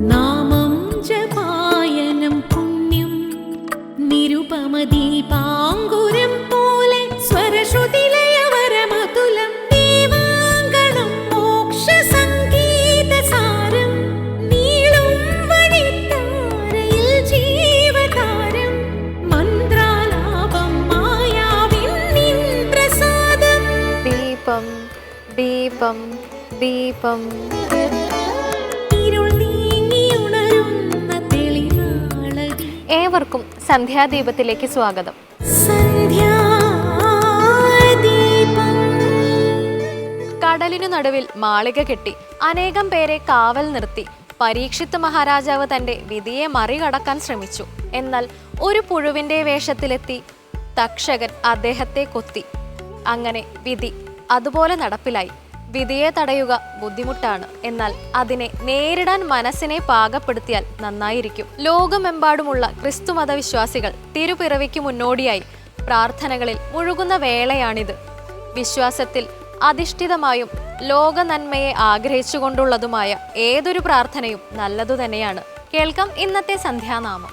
നാമം ജപായനം പുണ്യം നിരുപമദീപാങ്കുരം പോലെ സ്വരശ്രുതിലയവരമതുലം ദീവാങ്കണം മോക്ഷസംഗീതസാരം നീളും വഴിത്താരയിൽ ജീവതാരം മന്ത്രാലാപം മായാവിൻ നിൻ പ്രസാദം. ദീപം ദീപം ദീപം. ഏവർക്കും സന്ധ്യാദീപത്തിലേക്ക് സ്വാഗതം. കടലിനു നടുവിൽ മാളിക കെട്ടി അനേകം പേരെ കാവൽ നിർത്തി പരീക്ഷിത്ത് മഹാരാജാവ് തന്റെ വിധിയെ മറികടക്കാൻ ശ്രമിച്ചു. എന്നാൽ ഒരു പുഴുവിന്റെ വേഷത്തിലെത്തി തക്ഷകൻ അദ്ദേഹത്തെ കൊത്തി. അങ്ങനെ വിധി അതുപോലെ നടപ്പിലായി. വിധിയെ തടയുക ബുദ്ധിമുട്ടാണ്, എന്നാൽ അതിനെ നേരിടാൻ മനസ്സിനെ പാകപ്പെടുത്തിയാൽ നന്നായിരിക്കും. ലോകമെമ്പാടുമുള്ള ക്രിസ്തുമത വിശ്വാസികൾ തിരുപ്പിറവിക്ക് മുന്നോടിയായി പ്രാർത്ഥനകളിൽ മുഴുകുന്ന വേളയാണിത്. വിശ്വാസത്തിൽ അധിഷ്ഠിതമായും ലോക നന്മയെ ആഗ്രഹിച്ചുകൊണ്ടുള്ളതുമായ ഏതൊരു പ്രാർത്ഥനയും നല്ലതു തന്നെയാണ്. കേൾക്കാം ഇന്നത്തെ സന്ധ്യാനാമം.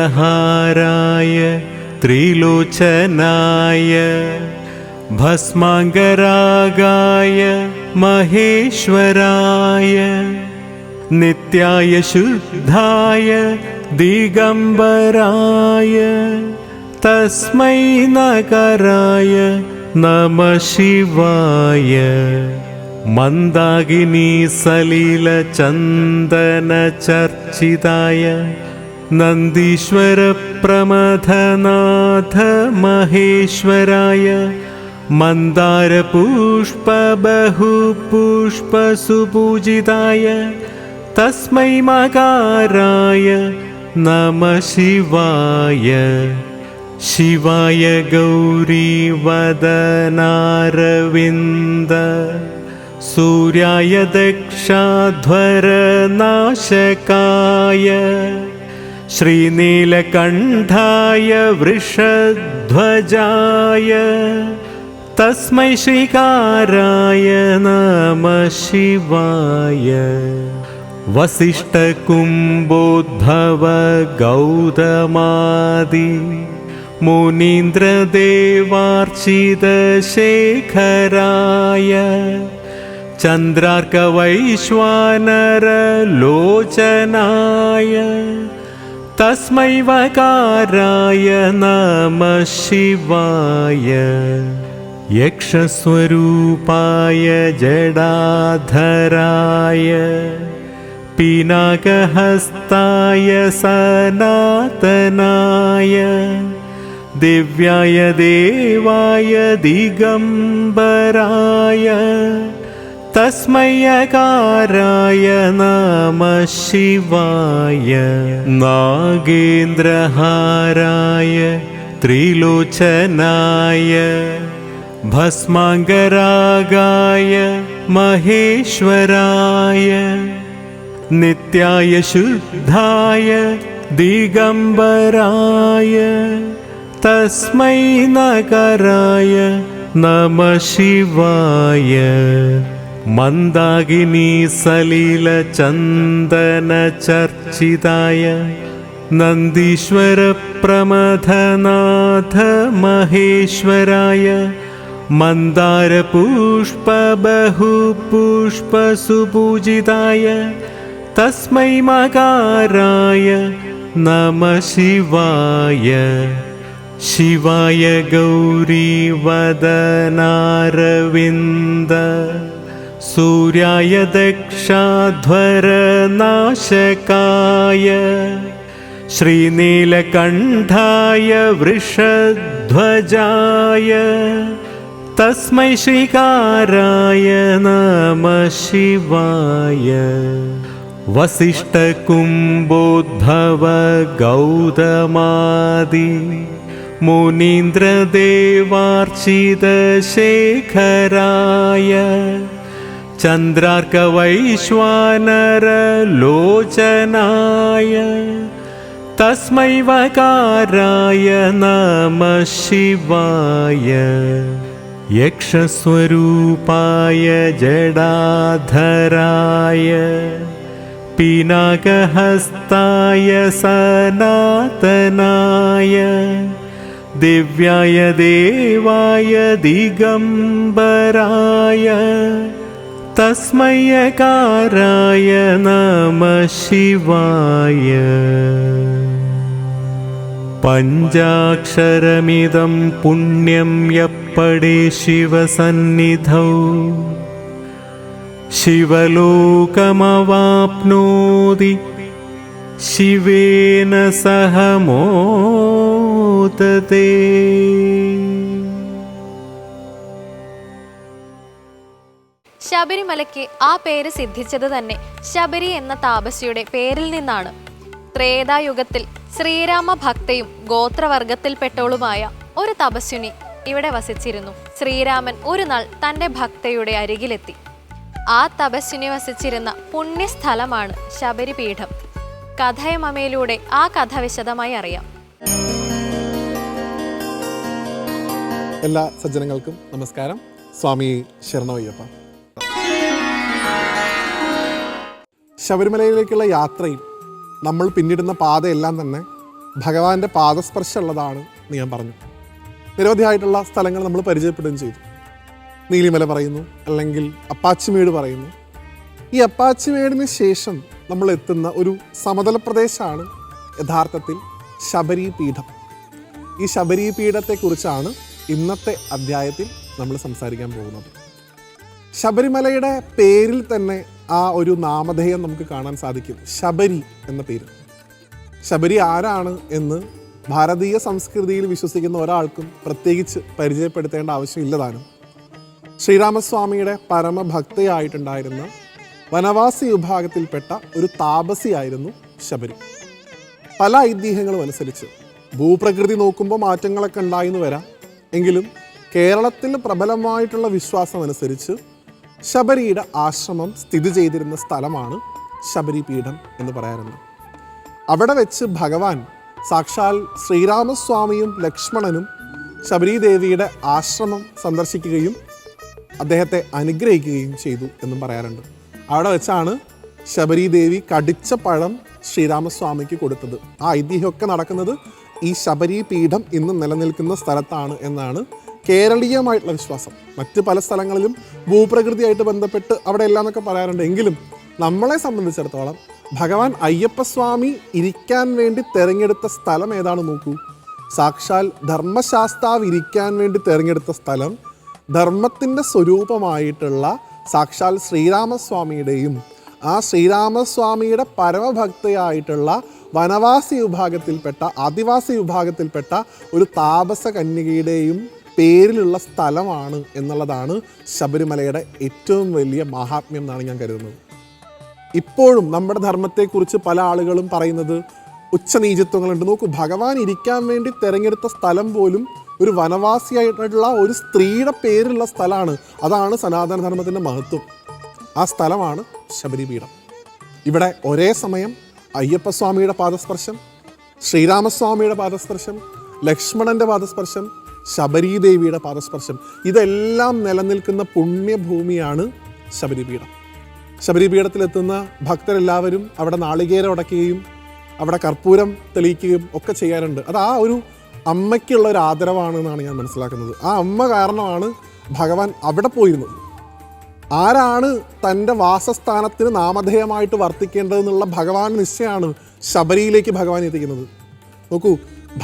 നാഗേന്ദ്രഹാരായ ത്രിലോചനായ ഭസ്മാംഗരാഗായ മഹേശ്വരായ നിത്യായ ശുദ്ധായ ദിഗംബരായ തസ്മൈ നകരായ നമഃ ശിവായ മന്ദാകിനി സലില ചന്ദന ചർച്ചിതായ നന്ദീശ്വര പ്രമഥനാഥ മഹേശ്വരായ മന്ദാര പുഷ്പ ബഹുപുഷ്പ സുപൂജിതായ തസ്മൈ മകാരായ നമഃ ശിവായ ശിവായ ഗൗരി വദനാരവിന്ദ സൂര്യായ ദക്ഷാധ്വര നാശകായ ശ്രീനീലകണ്ഠായ വൃഷധ്വജായ തസ്മൈ ശ്രീകാരായ നമഃ ശിവായ വസിഷ്ഠകുംഭോദ്ഭവ ഗൗതമാദി മുനീന്ദ്രദേവാർച്ചിത ശേഖരായ ചന്ദ്രാർക്കവൈശ്വാനര ലോചനായ തസ്മൈ വകാരായ നമഃ ശിവായ യക്ഷസ്വരൂപായ ജടാധരായ പിനാകഹസ്തായ സനാതനായ ദിവ്യായ ദേവായ ദിഗംബരായ തസ്മൈ യകാരായ നമഃ ശിവായ നാഗേന്ദ്രഹാരായ ത്രിലോചനായ ഭസ്മാംഗരാഗായ മഹേശ്വരായ നിത്യായ ശുദ്ധായ ദിഗംബരായ തസ്മൈ നകരായ നമഃ ശിവായ മന്ദാകിനി സലില ചന്ദന ചർച്ചിതായ നന്ദീശ്വര പ്രമഥനാഥ മഹേശ്വരായ മന്ദാര പുഷ്പ ബഹുപുഷ്പ സുപൂജിതായ തസ്മൈ മകാരായ നമഃ ശിവായ ശിവായ ഗൗരി വദനാരവിന്ദ സൂര്യായ ദക്ഷാധ്വര നാശകായ ശ്രീനീലകണ്ഠായ വൃഷധ്വജായ തസ്മൈ ശ്രീകാരായ നമഃ ശിവായ വസിഷ്ഠകുംഭോദ്ഭവ ഗൗതമാദി മുനീന്ദ്രദേവാർച്ചിത ശേഖരായ ചന്ദ്രാർക്കവൈശ്വാനര ലോചനായ तस्मै वकाराय नमः शिवाय यक्षस्वरूपाय जडाधराय पिनाकहस्ताय सनातनाय दिव्याय देवाय दिगम्बराय तस्मै यकाराय नमः शिवाय पञ्चाक्षरमिदं पुण्यं यप्पडे शिवसन्निधौ शिवलोकमवाप्नोति शिवेन सह मोदते. ശബരിമലയ്ക്ക് ആ പേര് സിദ്ധിച്ചത് തന്നെ ശബരി എന്ന താപസിയുടെ പേരിൽ നിന്നാണ്. ത്രേതായുഗത്തിൽ ശ്രീരാമ ഭക്തയും ഗോത്രവർഗത്തിൽപ്പെട്ടവളുമായ ഒരു തപസ്വിനി ഇവിടെ വസിച്ചിരുന്നു. ശ്രീരാമൻ ഒരു നാൾ തൻ്റെ ഭക്തയുടെ അരികിലെത്തി. ആ തപസ്വിനി വസിച്ചിരുന്ന പുണ്യസ്ഥലമാണ് ശബരിപീഠം. കഥയമമയിലൂടെ ആ കഥ വിശദമായി അറിയാം. എല്ലാ സജ്ജനങ്ങൾക്കും നമസ്കാരം. സ്വാമി ശരണമയ്യപ്പ. ശബരിമലയിലേക്കുള്ള യാത്രയിൽ നമ്മൾ പിന്നിടുന്ന പാതയെല്ലാം തന്നെ ഭഗവാന്റെ പാദസ്പർശമുള്ളതാണ് എന്ന് ഞാൻ പറഞ്ഞു. നിരവധിയായിട്ടുള്ള സ്ഥലങ്ങൾ നമ്മൾ പരിചയപ്പെടുകയും ചെയ്തു. നീലിമല പറയുന്നു, അല്ലെങ്കിൽ അപ്പാച്ചിമേട് പറയുന്നു. ഈ അപ്പാച്ചിമേടിന് ശേഷം നമ്മൾ എത്തുന്ന ഒരു സമതല പ്രദേശമാണ് യഥാർത്ഥത്തിൽ ശബരിപീഠം. ഈ ശബരിപീഠത്തെക്കുറിച്ചാണ് ഇന്നത്തെ അധ്യായത്തിൽ നമ്മൾ സംസാരിക്കാൻ പോകുന്നത്. ശബരിമലയുടെ പേരിൽ തന്നെ ആ ഒരു നാമധേയം നമുക്ക് കാണാൻ സാധിക്കും, ശബരി എന്ന പേര്. ശബരി ആരാണ് എന്ന് ഭാരതീയ സംസ്കൃതിയിൽ വിശ്വസിക്കുന്ന ഒരാൾക്കും പ്രത്യേകിച്ച് പരിചയപ്പെടുത്തേണ്ട ആവശ്യമില്ലതാനും. ശ്രീരാമസ്വാമിയുടെ പരമഭക്തയായിട്ടുണ്ടായിരുന്ന വനവാസി വിഭാഗത്തിൽപ്പെട്ട ഒരു താപസിയായിരുന്നു ശബരി. പല ഐതിഹ്യങ്ങളും അനുസരിച്ച് ഭൂപ്രകൃതി നോക്കുമ്പോൾ മാറ്റങ്ങളൊക്കെ ഉണ്ടായെന്ന് വരാം. എങ്കിലും കേരളത്തിൽ പ്രബലമായിട്ടുള്ള വിശ്വാസം അനുസരിച്ച് ശബരിയുടെ ആശ്രമം സ്ഥിതി ചെയ്തിരുന്ന സ്ഥലമാണ് ശബരിപീഠം എന്ന് പറയാറുണ്ട്. അവിടെ വെച്ച് ഭഗവാൻ സാക്ഷാൽ ശ്രീരാമസ്വാമിയും ലക്ഷ്മണനും ശബരീദേവിയുടെ ആശ്രമം സന്ദർശിക്കുകയും അദ്ദേഹത്തെ അനുഗ്രഹിക്കുകയും ചെയ്തു എന്നും പറയാറുണ്ട്. അവിടെ വെച്ചാണ് ശബരീദേവി കടിച്ച പഴം ശ്രീരാമസ്വാമിക്ക് കൊടുത്തത്. ആ ഐതിഹ്യമൊക്കെ നടക്കുന്നത് ഈ ശബരിപീഠം ഇന്ന് നിലനിൽക്കുന്ന സ്ഥലത്താണ് എന്നാണ് കേരളീയമായിട്ടുള്ള വിശ്വാസം. മറ്റ് പല സ്ഥലങ്ങളിലും ഭൂപ്രകൃതിയായിട്ട് ബന്ധപ്പെട്ട് അവിടെ എല്ലാം എന്നൊക്കെ പറയാറുണ്ട്. എങ്കിലും നമ്മളെ സംബന്ധിച്ചിടത്തോളം ഭഗവാൻ അയ്യപ്പസ്വാമി ഇരിക്കാൻ വേണ്ടി തിരഞ്ഞെടുത്ത സ്ഥലം ഏതാണ് നോക്കൂ. സാക്ഷാൽ ധർമ്മശാസ്താവ് ഇരിക്കാൻ വേണ്ടി തിരഞ്ഞെടുത്ത സ്ഥലം ധർമ്മത്തിൻ്റെ സ്വരൂപമായിട്ടുള്ള സാക്ഷാൽ ശ്രീരാമസ്വാമിയുടെയും ആ ശ്രീരാമസ്വാമിയുടെ പരമഭക്തയായിട്ടുള്ള വനവാസി വിഭാഗത്തിൽപ്പെട്ട ആദിവാസി വിഭാഗത്തിൽപ്പെട്ട ഒരു താപസ കന്യകയുടെയും പേരിലുള്ള സ്ഥലമാണ് എന്നുള്ളതാണ് ശബരിമലയുടെ ഏറ്റവും വലിയ മഹാത്മ്യം എന്നാണ് ഞാൻ കരുതുന്നത്. ഇപ്പോഴും നമ്മുടെ ധർമ്മത്തെക്കുറിച്ച് പല ആളുകളും പറയുന്നത് ഉച്ചനീചത്വങ്ങളുണ്ട്. നോക്കൂ, ഭഗവാൻ ഇരിക്കാൻ വേണ്ടി തിരഞ്ഞെടുത്ത സ്ഥലം പോലും ഒരു വനവാസിയായിട്ടുള്ള ഒരു സ്ത്രീയുടെ പേരുള്ള സ്ഥലമാണ്. അതാണ് സനാതന ധർമ്മത്തിൻ്റെ മഹത്വം. ആ സ്ഥലമാണ് ശബരിപീഠം. ഇവിടെ ഒരേ സമയം അയ്യപ്പസ്വാമിയുടെ പാദസ്പർശം, ശ്രീരാമസ്വാമിയുടെ പാദസ്പർശം, ലക്ഷ്മണൻ്റെ പാദസ്പർശം, ശബരീദേവിയുടെ പാദസ്പർശം, ഇതെല്ലാം നിലനിൽക്കുന്ന പുണ്യഭൂമിയാണ് ശബരിപീഠം. ശബരിപീഠത്തിലെത്തുന്ന ഭക്തരെല്ലാവരും അവിടെ നാളികേരം ഉടയ്ക്കുകയും അവിടെ കർപ്പൂരം തെളിയിക്കുകയും ഒക്കെ ചെയ്യാറുണ്ട്. അത് ആ ഒരു അമ്മയ്ക്കുള്ള ഒരു ആദരവാണെന്നാണ് ഞാൻ മനസ്സിലാക്കുന്നത്. ആ അമ്മ കാരണമാണ് ഭഗവാൻ അവിടെ പോയിരുന്നത്. ആരാണ് തൻ്റെ വാസസ്ഥാനത്തിന് നാമധേയമായിട്ട് വർത്തിക്കേണ്ടതെന്നുള്ള ഭഗവാൻ നിശ്ചയമാണ് ശബരിയിലേക്ക് ഭഗവാൻ എത്തിക്കുന്നത്. നോക്കൂ,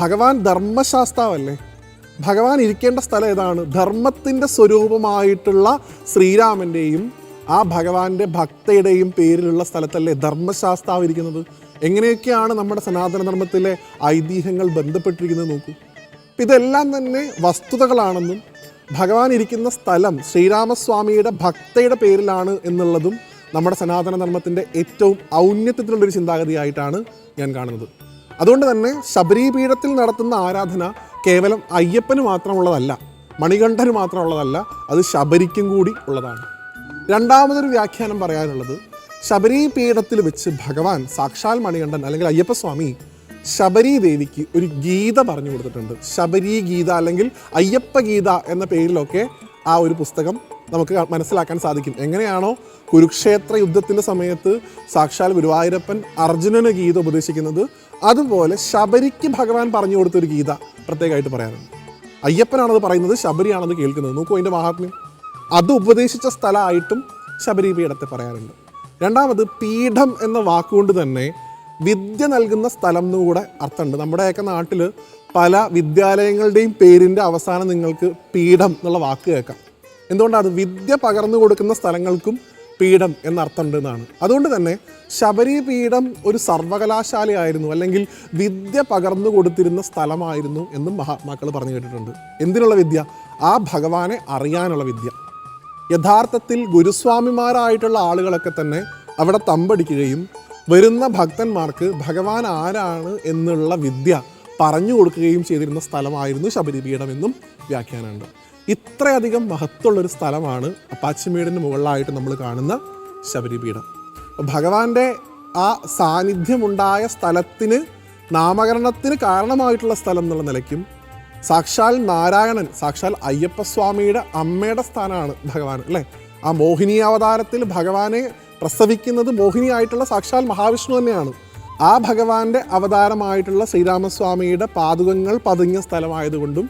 ഭഗവാൻ ധർമ്മശാസ്താവല്ലേ. ഭഗവാൻ ഇരിക്കേണ്ട സ്ഥലം ഏതാണ്? ധർമ്മത്തിൻ്റെ സ്വരൂപമായിട്ടുള്ള ശ്രീരാമൻ്റെയും ആ ഭഗവാന്റെ ഭക്തയുടെയും പേരിലുള്ള സ്ഥലത്തല്ലേ ധർമ്മശാസ്താവ് ഇരിക്കുന്നത്. എങ്ങനെയൊക്കെയാണ് നമ്മുടെ സനാതന ധർമ്മത്തിലെ ഐതിഹ്യങ്ങൾ ബന്ധപ്പെട്ടിരിക്കുന്നത് നോക്കൂ. ഇതെല്ലാം തന്നെ വസ്തുതകളാണെന്നും ഭഗവാൻ ഇരിക്കുന്ന സ്ഥലം ശ്രീരാമസ്വാമിയുടെ ഭക്തയുടെ പേരിലാണ് എന്നുള്ളതും നമ്മുടെ സനാതന ധർമ്മത്തിൻ്റെ ഏറ്റവും ഔന്നത്യത്തിലുള്ളൊരു ചിന്താഗതിയായിട്ടാണ് ഞാൻ കാണുന്നത്. അതുകൊണ്ട് തന്നെ ശബരിപീഠത്തിൽ നടത്തുന്ന ആരാധന കേവലം അയ്യപ്പന് മാത്രമുള്ളതല്ല, മണികണ്ഠന് മാത്രമുള്ളതല്ല, അത് ശബരിക്കും കൂടി ഉള്ളതാണ്. രണ്ടാമതൊരു വ്യാഖ്യാനം പറയാനുള്ളത്, ശബരിപീഠത്തിൽ വെച്ച് ഭഗവാൻ സാക്ഷാൽ മണികണ്ഠൻ അല്ലെങ്കിൽ അയ്യപ്പസ്വാമി ശബരി ദേവിക്ക് ഒരു ഗീത പറഞ്ഞു കൊടുത്തിട്ടുണ്ട്. ശബരി ഗീത അല്ലെങ്കിൽ അയ്യപ്പ ഗീത എന്ന പേരിലൊക്കെ ആ ഒരു പുസ്തകം നമുക്ക് മനസ്സിലാക്കാൻ സാധിക്കും. എങ്ങനെയാണോ കുരുക്ഷേത്ര യുദ്ധത്തിൻ്റെ സമയത്ത് സാക്ഷാൽ ഗുരുവായൂരപ്പൻ അർജുനന് ഗീത ഉപദേശിക്കുന്നത്, അതുപോലെ ശബരിക്ക് ഭഗവാൻ പറഞ്ഞു കൊടുത്തൊരു ഗീത പ്രത്യേകമായിട്ട് പറയാറുണ്ട്. അയ്യപ്പനാണത് പറയുന്നത്, ശബരിയാണത് കേൾക്കുന്നത്. നോക്കൂ അതിൻ്റെ മഹാത്മ്യം. അത് ഉപദേശിച്ച സ്ഥലമായിട്ടും ശബരി പീഠത്തെ പറയാറുണ്ട്. രണ്ടാമത്, പീഠം എന്ന വാക്കുകൊണ്ട് തന്നെ വിദ്യ നൽകുന്ന സ്ഥലം എന്നുകൂടെ അർത്ഥമുണ്ട്. നമ്മുടെയൊക്കെ നാട്ടിൽ പല വിദ്യാലയങ്ങളുടെയും പേരിൻ്റെ അവസാനം നിങ്ങൾക്ക് പീഠം എന്നുള്ള വാക്ക് കേൾക്കാം. എന്തുകൊണ്ടാണ്? അത് വിദ്യ പകർന്നു കൊടുക്കുന്ന സ്ഥലങ്ങൾക്കും പീഠം എന്നർത്ഥമുണ്ട് എന്നാണ്. അതുകൊണ്ട് തന്നെ ശബരി പീഠം ഒരു സർവകലാശാലയായിരുന്നു, അല്ലെങ്കിൽ വിദ്യ പകർന്നു കൊടുത്തിരുന്ന സ്ഥലമായിരുന്നു എന്നും മഹാത്മാക്കൾ പറഞ്ഞു കേട്ടിട്ടുണ്ട്. എന്തിനുള്ള വിദ്യ? ആ ഭഗവാനെ അറിയാനുള്ള വിദ്യ. യഥാർത്ഥത്തിൽ ഗുരുസ്വാമിമാരായിട്ടുള്ള ആളുകളൊക്കെ തന്നെ അവിടെ തമ്പടിക്കുകയും വരുന്ന ഭക്തന്മാർക്ക് ഭഗവാൻ ആരാണ് എന്നുള്ള വിദ്യ പറഞ്ഞു കൊടുക്കുകയും ചെയ്തിരുന്ന സ്ഥലമായിരുന്നു ശബരിപീഠം എന്നും വ്യാഖ്യാനമുണ്ട്. ഇത്രയധികം മഹത്വമുള്ളൊരു സ്ഥലമാണ് അപ്പാച്ചിമേടിന് മുകളിലായിട്ട് നമ്മൾ കാണുന്ന ശബരിപീഠം. ഭഗവാന്റെ ആ സാന്നിധ്യമുണ്ടായ സ്ഥലത്തിന് നാമകരണത്തിന് കാരണമായിട്ടുള്ള സ്ഥലം എന്നുള്ള നിലയ്ക്കും സാക്ഷാൽ നാരായണൻ, സാക്ഷാൽ അയ്യപ്പസ്വാമിയുടെ അമ്മയുടെ സ്ഥാനമാണ് ഭഗവാൻ, അല്ലേ? ആ മോഹിനി അവതാരത്തിൽ ഭഗവാനെ പ്രസവിക്കുന്നത് മോഹിനിയായിട്ടുള്ള സാക്ഷാൽ മഹാവിഷ്ണു തന്നെയാണ്. ആ ഭഗവാന്റെ അവതാരമായിട്ടുള്ള ശ്രീരാമസ്വാമിയുടെ പാദുകങ്ങൾ പതിഞ്ഞ സ്ഥലമായതുകൊണ്ടും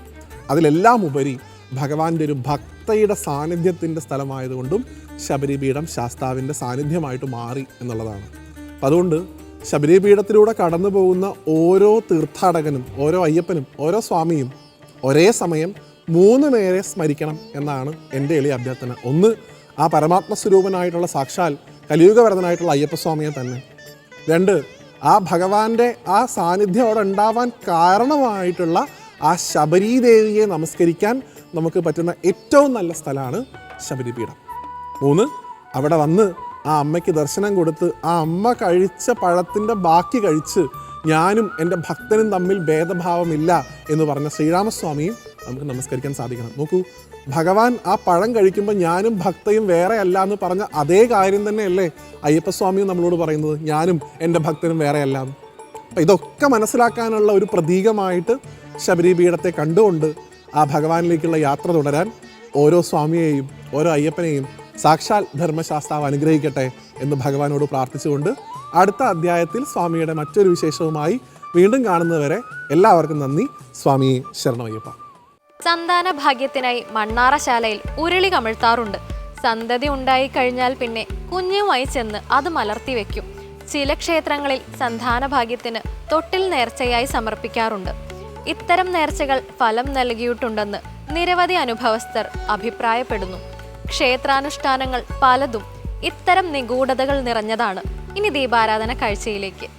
അതിലെല്ലാം ഉപരി ഭഗവാന്റെ ഒരു ഭക്തയുടെ സാന്നിധ്യത്തിൻ്റെ സ്ഥലമായതുകൊണ്ടും ശബരിപീഠം ശാസ്താവിൻ്റെ സാന്നിധ്യമായിട്ട് മാറി എന്നുള്ളതാണ്. അപ്പം അതുകൊണ്ട് ശബരിപീഠത്തിലൂടെ കടന്നു പോകുന്ന ഓരോ തീർത്ഥാടകനും, ഓരോ അയ്യപ്പനും, ഓരോ സ്വാമിയും ഒരേ സമയം 3 പേരെ സ്മരിക്കണം എന്നാണ് എൻ്റെ എളിയ അഭ്യർത്ഥന. ഒന്ന്, ആ പരമാത്മസ്വരൂപനായിട്ടുള്ള സാക്ഷാൽ കലിയുഗവരതനായിട്ടുള്ള അയ്യപ്പസ്വാമിയെ തന്നെ. 2, ആ ഭഗവാന്റെ ആ സാന്നിധ്യം അവിടെ ഉണ്ടാവാൻ കാരണമായിട്ടുള്ള ആ ശബരീദേവിയെ നമസ്കരിക്കാൻ നമുക്ക് പറ്റുന്ന ഏറ്റവും നല്ല സ്ഥലമാണ് ശബരിപീഠം. 3, അവിടെ വന്ന് ആ അമ്മയ്ക്ക് ദർശനം കൊടുത്ത് ആ അമ്മ കഴിച്ച പഴത്തിൻ്റെ ബാക്കി കഴിച്ച് ഞാനും എൻ്റെ ഭക്തനും തമ്മിൽ ഭേദഭാവമില്ല എന്ന് പറഞ്ഞ ശ്രീരാമസ്വാമിയും നമുക്ക് നമസ്കരിക്കാൻ സാധിക്കണം. നോക്കൂ, ഭഗവാൻ ആ പഴം കഴിക്കുമ്പോൾ ഞാനും ഭക്തയും വേറെ അല്ല എന്ന് പറഞ്ഞ അതേ കാര്യം തന്നെയല്ലേ അയ്യപ്പസ്വാമിയും നമ്മളോട് പറയുന്നത്, ഞാനും എൻ്റെ ഭക്തനും വേറെ അല്ല എന്ന്. അപ്പം ഇതൊക്കെ മനസ്സിലാക്കാനുള്ള ഒരു പ്രതീകമായിട്ട് ശബരിപീഠത്തെ കണ്ടുകൊണ്ട് ആ ഭഗവാനിലേക്കുള്ള യാത്ര തുടരാൻ ഓരോ സ്വാമിയെയും ഓരോ അയ്യപ്പനെയും സാക്ഷാൽ ധർമ്മശാസ്താവ് അനുഗ്രഹിക്കട്ടെ എന്ന് ഭഗവാനോട് പ്രാർത്ഥിച്ചുകൊണ്ട് അടുത്ത അധ്യായത്തിൽ സ്വാമിയുടെ മറ്റൊരു വിശേഷവുമായി വീണ്ടും കാണുന്നതുവരെ എല്ലാവർക്കും നന്ദി. സ്വാമി ശരണമയ്യപ്പ. സന്താന ഭാഗ്യത്തിനായി മണ്ണാറശാലയിൽ ഉരുളി കമിഴ്ത്താറുണ്ട്. സന്തതി ഉണ്ടായി കഴിഞ്ഞാൽ പിന്നെ കുഞ്ഞുമായി ചെന്ന് അത് മലർത്തി വെക്കും. ചില ക്ഷേത്രങ്ങളിൽ സന്താന ഭാഗ്യത്തിന് തൊട്ടിൽ നേർച്ചയായി സമർപ്പിക്കാറുണ്ട്. ഇത്തരം നേർച്ചകൾ ഫലം നൽകിയിട്ടുണ്ടെന്ന് നിരവധി അനുഭവസ്ഥർ അഭിപ്രായപ്പെടുന്നു. ക്ഷേത്രാനുഷ്ഠാനങ്ങൾ പലതും ഇത്തരം നിഗൂഢതകൾ നിറഞ്ഞതാണ്. ഇനി ദീപാരാധന കാഴ്ചയിലേക്ക്.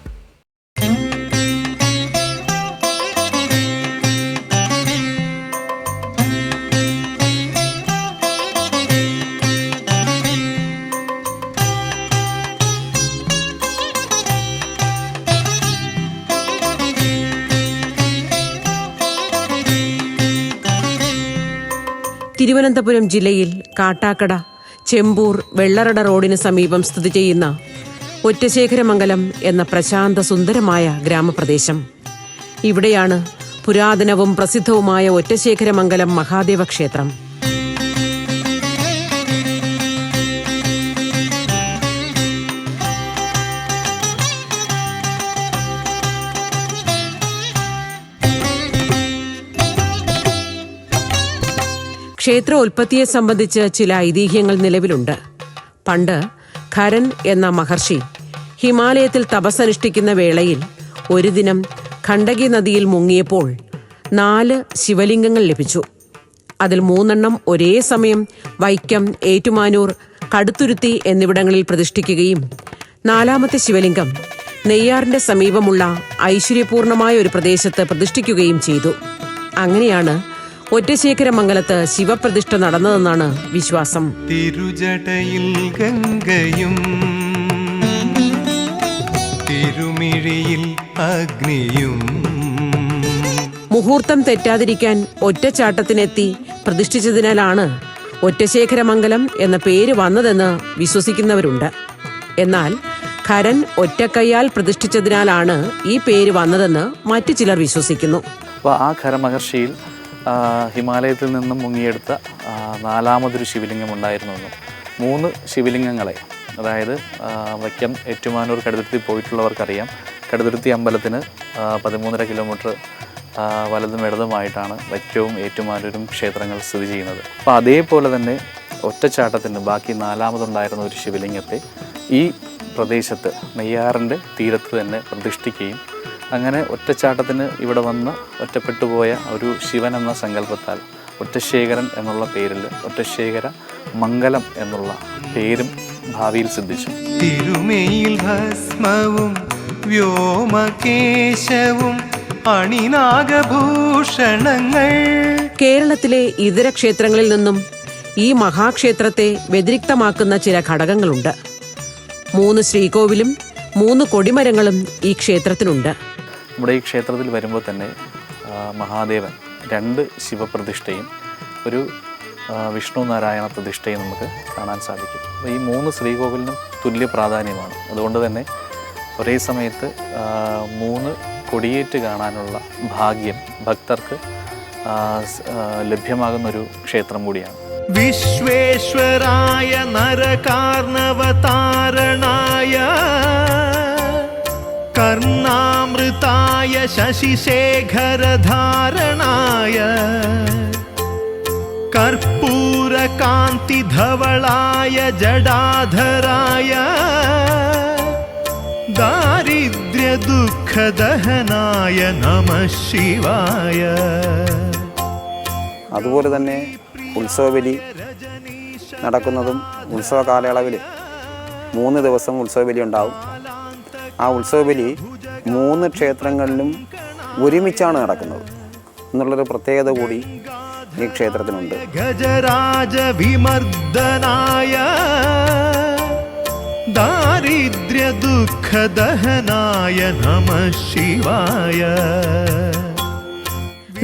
തിരുവനന്തപുരം ജില്ലയിൽ കാട്ടാക്കട, ചെമ്പൂർ, വെള്ളറട റോഡിന് സമീപം സ്ഥിതി ചെയ്യുന്ന ഒറ്റശേഖരമംഗലം എന്ന പ്രശാന്ത സുന്ദരമായ ഗ്രാമപ്രദേശം. ഇവിടെയാണ് പുരാതനവും പ്രസിദ്ധവുമായ ഒറ്റശേഖരമംഗലം മഹാദേവ ക്ഷേത്രം. ക്ഷേത്ര ഉൽപ്പത്തിയെ സംബന്ധിച്ച് ചില ഐതിഹ്യങ്ങൾ നിലവിലുണ്ട്. പണ്ട് ഖരൻ എന്ന മഹർഷി ഹിമാലയത്തിൽ തപസ്സനുഷ്ഠിക്കുന്ന വേളയിൽ ഒരു ദിനം ഖണ്ഡകി നദിയിൽ മുങ്ങിയപ്പോൾ 4 ശിവലിംഗങ്ങൾ ലഭിച്ചു. അതിൽ 3 ഒരേ സമയം വൈക്കം, ഏറ്റുമാനൂർ, കടുത്തുരുത്തി എന്നിവിടങ്ങളിൽ പ്രതിഷ്ഠിക്കുകയും 4ാമത്തെ ശിവലിംഗം നെയ്യാറിന്റെ സമീപമുള്ള ഐശ്വര്യപൂർണമായ ഒരു പ്രദേശത്ത് പ്രതിഷ്ഠിക്കുകയും ചെയ്തു. അങ്ങനെയാണ് ഒറ്റശേഖരമംഗലത്ത് ശിവപ്രതിഷ്ഠ നടന്നതെന്നാണ് വിശ്വാസം. തിരുജടയിൽ ഗംഗയും തിരുമിഴിയിൽ അഗ്നിയും. മുഹൂർത്തം തെറ്റാതിരിക്കാൻ ഒറ്റച്ചാട്ടത്തിനെത്തി പ്രതിഷ്ഠിച്ചതിനാലാണ് ഒറ്റശേഖരമംഗലം എന്ന പേര് വന്നതെന്ന് വിശ്വസിക്കുന്നവരുണ്ട്. എന്നാൽ ഖരൻ ഒറ്റക്കൈയാൽ പ്രതിഷ്ഠിച്ചതിനാലാണ് ഈ പേര് വന്നതെന്ന് മറ്റു ചിലർ വിശ്വസിക്കുന്നു. അപ്പോൾ ആ ഖരമഹർഷിയിൽ ഹിമാലയത്തിൽ നിന്നും മുങ്ങിയെടുത്ത 4മതൊരു ശിവലിംഗം ഉണ്ടായിരുന്നുവെന്നും 3 ശിവലിംഗങ്ങളെ, അതായത് വൈക്കം ഏറ്റുമാനൂർ കടുത്തുരുത്തി പോയിട്ടുള്ളവർക്കറിയാം, കടുത്തുരുത്തി അമ്പലത്തിന് 13.5 കിലോമീറ്റർ വലതും ഇടതുമായിട്ടാണ് വൈക്കവും ഏറ്റുമാനൂരും ക്ഷേത്രങ്ങൾ സ്ഥിതി ചെയ്യുന്നത്. അപ്പോൾ അതേപോലെ തന്നെ ഒറ്റച്ചാട്ടത്തിന് ബാക്കി 4മതുണ്ടായിരുന്ന ഒരു ശിവലിംഗത്തെ ഈ പ്രദേശത്ത് നെയ്യാറിൻ്റെ തീരത്ത് തന്നെ പ്രതിഷ്ഠിക്കുകയും അങ്ങനെ ഒറ്റച്ചാട്ടത്തിന് ഇവിടെ വന്ന് ഒറ്റപ്പെട്ടുപോയ ഒരു ശിവൻ എന്ന സങ്കല്പത്താൽ ഒറ്റശേഖരൻ എന്നുള്ള പേരിൽ ഒറ്റശേഖര മംഗലം എന്നുള്ള പേരും ഭാവിയിൽ സിദ്ധിച്ചു. തിരുമേയിൽ ഭസ്മവും വ്യോമകേശവും അണിനാഗഭൂഷണങ്ങൾ. കേരളത്തിലെ ഇതര ക്ഷേത്രങ്ങളിൽ നിന്നും ഈ മഹാക്ഷേത്രത്തെ വ്യതിരിക്തമാക്കുന്ന ചില ഘടകങ്ങളുണ്ട്. 3 ശ്രീകോവിലും 3 കൊടിമരങ്ങളും ഈ ക്ഷേത്രത്തിനുണ്ട്. നമ്മുടെ ഈ ക്ഷേത്രത്തിൽ വരുമ്പോൾ തന്നെ മഹാദേവൻ 2 ശിവപ്രതിഷ്ഠയും ഒരു വിഷ്ണു നാരായണ പ്രതിഷ്ഠയും നമുക്ക് കാണാൻ സാധിക്കും. അപ്പോൾ ഈ 3 ശ്രീകോവിലിനും തുല്യ പ്രാധാന്യമാണ്. അതുകൊണ്ട് തന്നെ ഒരേ സമയത്ത് 3 കൊടിയേറ്റ് കാണാനുള്ള ഭാഗ്യം ഭക്തർക്ക് ലഭ്യമാകുന്നൊരു ക്ഷേത്രം കൂടിയാണ്. വിശ്വേശ്വരായ നരകാർണവതാരണായ കർണാമൃതായ ശശിശേഖരധാരണായ കർപ്പൂരകാന്തിധവളായ ജടാധരായ ദാരിദ്ര്യദുഃഖദഹനായ നമഃ ശിവായ. അതുപോലെ തന്നെ ഉത്സവബലി നടക്കുന്നതും ഉത്സവ കാലയളവിൽ 3 ദിവസം ഉത്സവബലി ഉണ്ടാവും. ആ ഉത്സവബലി 3 ക്ഷേത്രങ്ങളിലും ഒരുമിച്ചാണ് നടക്കുന്നത് എന്നുള്ളൊരു പ്രത്യേകത കൂടി ഈ ക്ഷേത്രത്തിനുണ്ട്. ഗജരാജ വിമർദ്ദനായ ദാരിദ്ര്യദുഃഖദഹനായ നമഃ ശിവായ.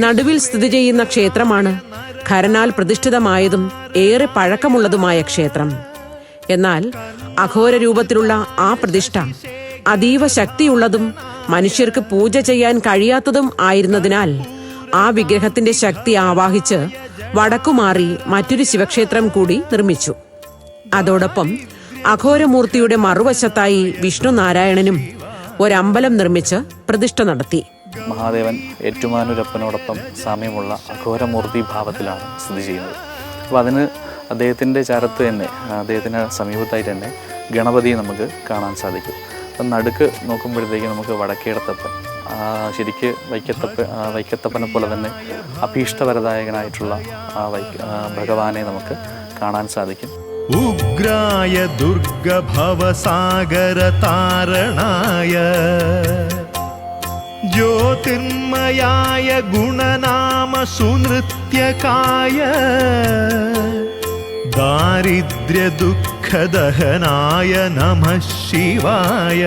നടുവിൽ സ്ഥിതി ചെയ്യുന്ന ക്ഷേത്രമാണ് ഖരനാൽ പ്രതിഷ്ഠിതമായതും ഏറെ പഴക്കമുള്ളതുമായ ക്ഷേത്രം. എന്നാൽ അഘോര രൂപത്തിലുള്ള ആ പ്രതിഷ്ഠ അതീവ ശക്തിയുള്ളതും മനുഷ്യർക്ക് പൂജ ചെയ്യാൻ കഴിയാത്തതും ആയിരുന്നതിനാൽ ആ വിഗ്രഹത്തിന്റെ ശക്തി ആവാഹിച്ച് വടക്കുമാറി മറ്റൊരു ശിവക്ഷേത്രം കൂടി നിർമ്മിച്ചു. അതോടൊപ്പം അഘോരമൂർത്തിയുടെ മറുവശത്തായി വിഷ്ണു നാരായണനും ഒരമ്പലം നിർമ്മിച്ച് പ്രതിഷ്ഠ നടത്തി. മഹാദേവൻ ഏറ്റുമാനൂരപ്പനോടൊപ്പം സാമ്യമുള്ള അഘോരമൂർത്തി ഭാവത്തിലാണ് സ്ഥിതി ചെയ്യുന്നത്. അപ്പോൾ അതിന് അദ്ദേഹത്തിൻ്റെ ചാരത്ത് തന്നെ, അദ്ദേഹത്തിന് സമീപത്തായിട്ട് തന്നെ ഗണപതിയെ നമുക്ക് കാണാൻ സാധിക്കും. അപ്പം നടുക്ക് നോക്കുമ്പോഴത്തേക്ക് നമുക്ക് വടക്കേടത്തപ്പൻ, ശരിക്ക് വൈക്കത്തപ്പനെ പോലെ തന്നെ അഭീഷ്ടവരദായകനായിട്ടുള്ള ഭഗവാനെ നമുക്ക് കാണാൻ സാധിക്കും. ഉഗ്രായ ദുർഗഭവസാഗര താരണായ ജ്യോതിർമയായ ഗുണനാമ സുനൃത്യകായ ദാരിദ്ര്യദുഃഖദഹനായ നമഃ ശിവായ.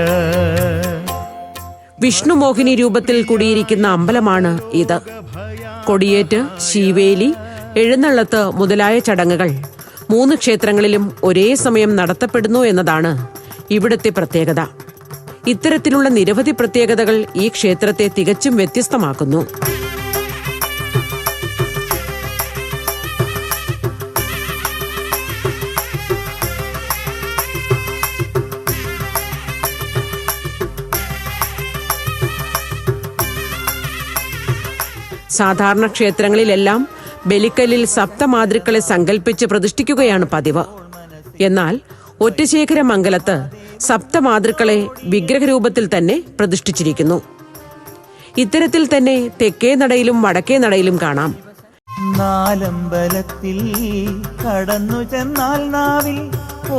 വിഷ്ണുമോഹിനി രൂപത്തിൽ കൂടിയിരിക്കുന്ന അമ്പലമാണ് ഇത്. കൊടിയേറ്റ്, ശീവേലി, എഴുന്നള്ളത്ത് മുതലായ ചടങ്ങുകൾ 3 ക്ഷേത്രങ്ങളിലും ഒരേ സമയം നടത്തപ്പെടുന്നു എന്നതാണ് ഇവിടുത്തെ പ്രത്യേകത. ഇത്തരത്തിലുള്ള നിരവധി പ്രത്യേകതകൾ ഈ ക്ഷേത്രത്തെ തികച്ചും വ്യത്യസ്തമാക്കുന്നു. സാധാരണ ക്ഷേത്രങ്ങളിലെല്ലാം ബലിക്കല്ലിൽ സപ്തമാതൃക്കളെ സങ്കല്പിച്ച് പ്രതിഷ്ഠിക്കുകയാണ് പതിവ്. എന്നാൽ ഒറ്റശേഖര മംഗലത്ത് സപ്തമാതൃക്കളെ വിഗ്രഹരൂപത്തിൽ തന്നെ പ്രതിഷ്ഠിച്ചിരിക്കുന്നു. ഇത്തരത്തിൽ തന്നെ തെക്കേ നടയിലും വടക്കേ നടയിലും കാണാം. നാലമ്പലത്തിൽ കടന്നു ചെന്നാൽ നാവിൽ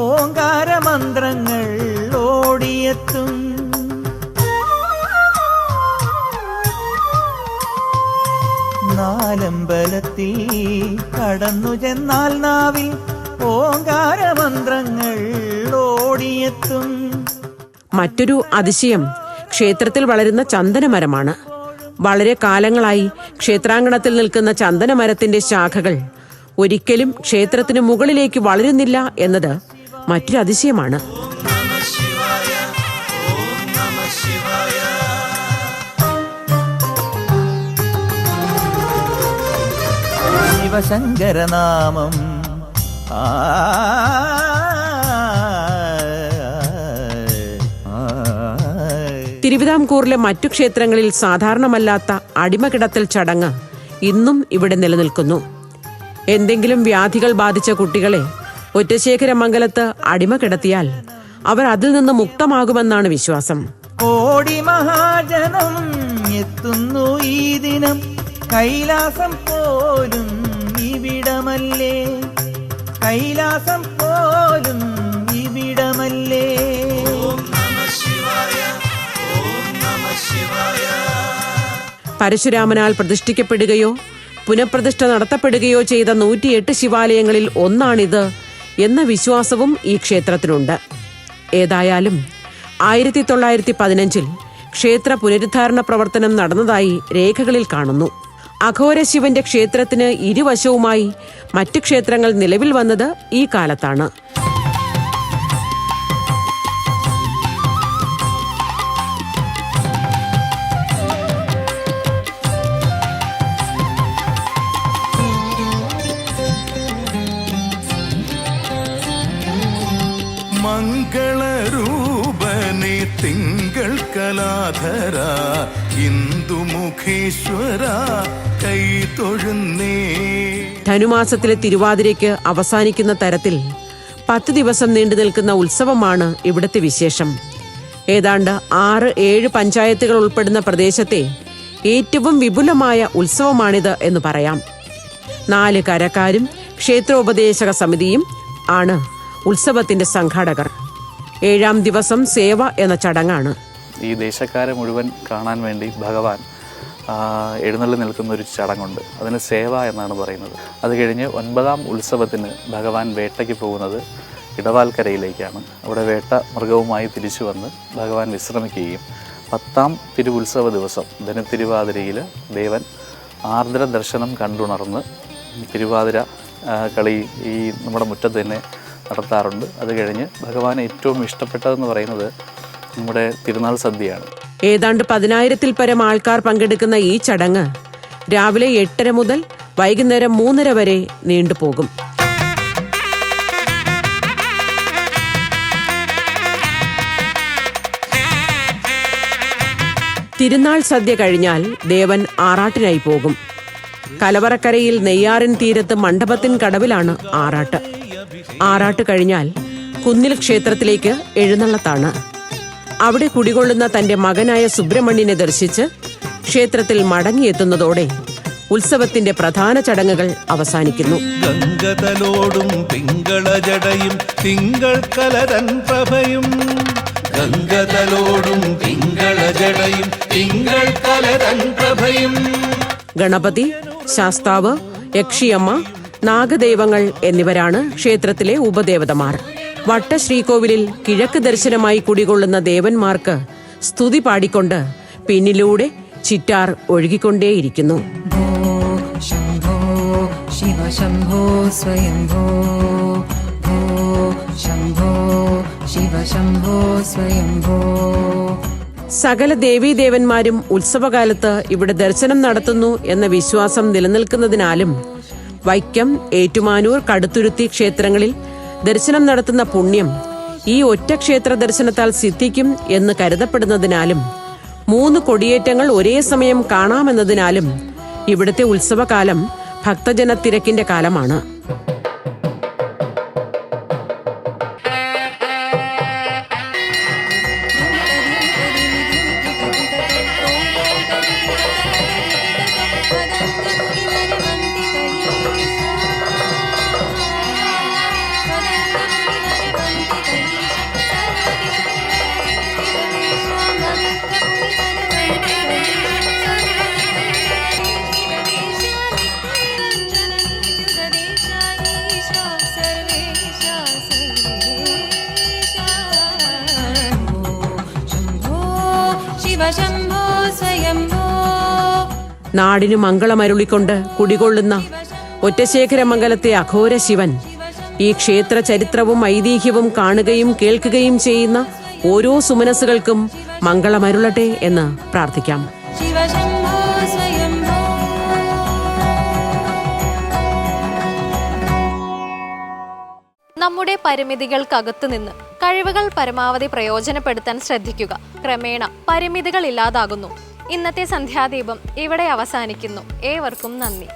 ഓങ്കാരമന്ത്രങ്ങൾ ഓടിയെത്തും. നാലമ്പലത്തിൽ കടന്നു ചെന്നാൽ നാവിൽ ഓങ്കാരമന്ത്രങ്ങൾ ഓടിയെത്തും. മറ്റൊരു അതിശയം ക്ഷേത്രത്തിൽ വളരുന്ന ചന്ദനമരമാണ്. വളരെ കാലങ്ങളായി ക്ഷേത്രാങ്കണത്തിൽ നിൽക്കുന്ന ചന്ദനമരത്തിന്റെ ശാഖകൾ ഒരിക്കലും ക്ഷേത്രത്തിന് മുകളിലേക്ക് വളരുന്നില്ല എന്നത് മറ്റൊരു അതിശയമാണ്. ശിവശങ്കരനാമം. തിരുവിതാംകൂറിലെ മറ്റു ക്ഷേത്രങ്ങളിൽ സാധാരണമല്ലാത്ത അടിമകിടത്തൽ ചടങ്ങ് ഇന്നും ഇവിടെ നിലനിൽക്കുന്നു. എന്തെങ്കിലും വ്യാധികൾ ബാധിച്ച കുട്ടികളെ ഒറ്റശേഖരമംഗലത്ത് അടിമ കിടത്തിയാൽ അവർ അതിൽ നിന്ന് മുക്തമാകുമെന്നാണ് വിശ്വാസം. കോടി മഹാജനം എത്തുന്നു ഈ ദിനം, കൈലാസം പോലും ഇവിടമല്ലേ, കൈലാസം പോലും ഇവിടമല്ലേ. പരശുരാമനാൽ പ്രതിഷ്ഠിക്കപ്പെടുകയോ പുനഃപ്രതിഷ്ഠ നടത്തപ്പെടുകയോ ചെയ്ത 108 ശിവാലയങ്ങളിൽ ഒന്നാണിത് എന്ന വിശ്വാസവും ഈ ക്ഷേത്രത്തിനുണ്ട്. ഏതായാലും 1915 ക്ഷേത്ര പുനരുദ്ധാരണ പ്രവർത്തനം നടന്നതായി രേഖകളിൽ കാണുന്നു. അഘോര ശിവന്റെ ക്ഷേത്രത്തിന് ഇരുവശവുമായി മറ്റു ക്ഷേത്രങ്ങൾ നിലവിൽ വന്നത് ഈ കാലത്താണ്. മംഗളരൂപനെ തിങ്കൾ കലാധര ഇന്ദുമുഖേശ്വര കൈതൊഴുന്നേ. ധനുമാസത്തിലെ തിരുവാതിരയ്ക്ക് അവസാനിക്കുന്ന തരത്തിൽ 10 ദിവസം നീണ്ടു നിൽക്കുന്ന ഉത്സവമാണ് ഇവിടുത്തെ വിശേഷം. ഏതാണ്ട് 6-7 പഞ്ചായത്തുകൾ ഉൾപ്പെടുന്ന പ്രദേശത്തെ ഏറ്റവും വിപുലമായ ഉത്സവമാണിത് എന്ന് പറയാം. 4 കരക്കാരും ക്ഷേത്രോപദേശക സമിതിയും ആണ് ഉത്സവത്തിന്റെ സംഘാടകർ. 7-ാം ദിവസം സേവ എന്ന ചടങ്ങാണ്. ഈ ദേശക്കാരെ മുഴുവൻ കാണാൻ വേണ്ടി ഭഗവാൻ എഴുന്നള്ളി നിൽക്കുന്ന ഒരു ചടങ്ങുണ്ട്. അതിന് സേവ എന്നാണ് പറയുന്നത്. അത് കഴിഞ്ഞ് 9-ാം ഉത്സവത്തിന് ഭഗവാൻ വേട്ടയ്ക്ക് പോകുന്നത് ഇടവാൽക്കരയിലേക്കാണ്. അവിടെ വേട്ട മൃഗവുമായി തിരിച്ചു വന്ന് ഭഗവാൻ വിശ്രമിക്കുകയും 10-ാം തിരുവുത്സവ ദിവസം ധനുത്തിരുവാതിരയിൽ ദേവൻ ആർദ്ര ദർശനം കണ്ടുണർന്ന് തിരുവാതിര കളി ഈ നമ്മുടെ മുറ്റത്ത് തന്നെ നടത്താറുണ്ട്. അത് കഴിഞ്ഞ് ഭഗവാന് ഏറ്റവും ഇഷ്ടപ്പെട്ടതെന്ന് പറയുന്നത് നമ്മുടെ തിരുനാൾ സദ്യയാണ്. ഏതാണ്ട് 10,000-ൽ പരം ആൾക്കാർ പങ്കെടുക്കുന്ന ഈ ചടങ്ങ് രാവിലെ 8:30 മുതൽ വൈകുന്നേരം 3:30 വരെ നീണ്ടുപോകും. തിരുനാൾ സദ്യ കഴിഞ്ഞാൽ ദേവൻ ആറാട്ടിനായി പോകും. കലവറക്കരയിൽ നെയ്യാറിൻ തീരത്ത് മണ്ഡപത്തിൻ കടവിലാണ് ആറാട്ട്. ആറാട്ട് കഴിഞ്ഞാൽ കുന്നിൽ ക്ഷേത്രത്തിലേക്ക് എഴുന്നള്ളത്താണ്. അവിടെ കുടികൊള്ളുന്ന തന്റെ മകനായ സുബ്രഹ്മണ്യനെ ദർശിച്ച് ക്ഷേത്രത്തിൽ മടങ്ങിയെത്തുന്നതോടെ ഉത്സവത്തിന്റെ പ്രധാന ചടങ്ങുകൾ അവസാനിക്കുന്നു. ഗംഗതലോടും പിങ്കളജടയും തിങ്കൾ കലതൻ പ്രഭയും, ഗംഗതലോടും പിങ്കളജടയും തിങ്കൾ കലതൻ പ്രഭയും. ഗണപതി, ശാസ്താവ്, യക്ഷിയമ്മ, നാഗദൈവങ്ങൾ എന്നിവരാണ് ക്ഷേത്രത്തിലെ ഉപദേവതമാർ. വട്ടശ്രീകോവിലിൽ കിഴക്ക് ദർശനമായി കുടികൊള്ളുന്ന ദേവന്മാർക്ക് സ്തുതി പാടിക്കൊണ്ട് പിന്നിലൂടെ ചിറ്റാർ ഒഴുകിക്കൊണ്ടേയിരിക്കുന്നു. ശംഭോ ശിവ ശംഭോ സ്വയംഭോ, ശംഭോ ശിവ ശംഭോ സ്വയംഭോ. സകല ദേവീദേവന്മാരും ഉത്സവകാലത്ത് ഇവിടെ ദർശനം നടത്തുന്നു എന്ന വിശ്വാസം നിലനിൽക്കുന്നതിനാലും വൈക്കം, ഏറ്റുമാനൂർ, കടുത്തുരുത്തി ക്ഷേത്രങ്ങളിൽ ദർശനം നടത്തുന്ന പുണ്യം ഈ ഒറ്റ ക്ഷേത്ര ദർശനത്താൽ സിദ്ധിക്കും എന്ന് കരുതപ്പെടുന്നതിനാലും 3 കൊടിയേറ്റങ്ങൾ ഒരേ സമയം കാണാമെന്നതിനാലും ഇവിടുത്തെ ഉത്സവകാലം ഭക്തജന തിരക്കിന്റെ കാലമാണ്. നാടിനു മംഗളമരുളിക്കൊണ്ട് കുടികൊള്ളുന്ന ഒറ്റശേഖരമംഗലത്തെ അഘോര ശിവൻ ഈ ക്ഷേത്ര ചരിത്രവും ഐതിഹ്യവും കാണുകയും കേൾക്കുകയും ചെയ്യുന്ന ഓരോ സുമനസ്സുകൾക്കും മംഗളമരുളട്ടെ എന്ന് പ്രാർത്ഥിക്കാം. നമ്മുടെ പരിമിതികൾക്കകത്തു നിന്ന് കഴിവുകൾ പരമാവധി പ്രയോജനപ്പെടുത്താൻ ശ്രദ്ധിക്കുക. ക്രമേണ പരിമിതികൾ ഇല്ലാതാകുന്നു. ഇന്നത്തെ സന്ധ്യാദീപം ഇവിടെ അവസാനിക്കുന്നു. ഏവർക്കും നന്ദി.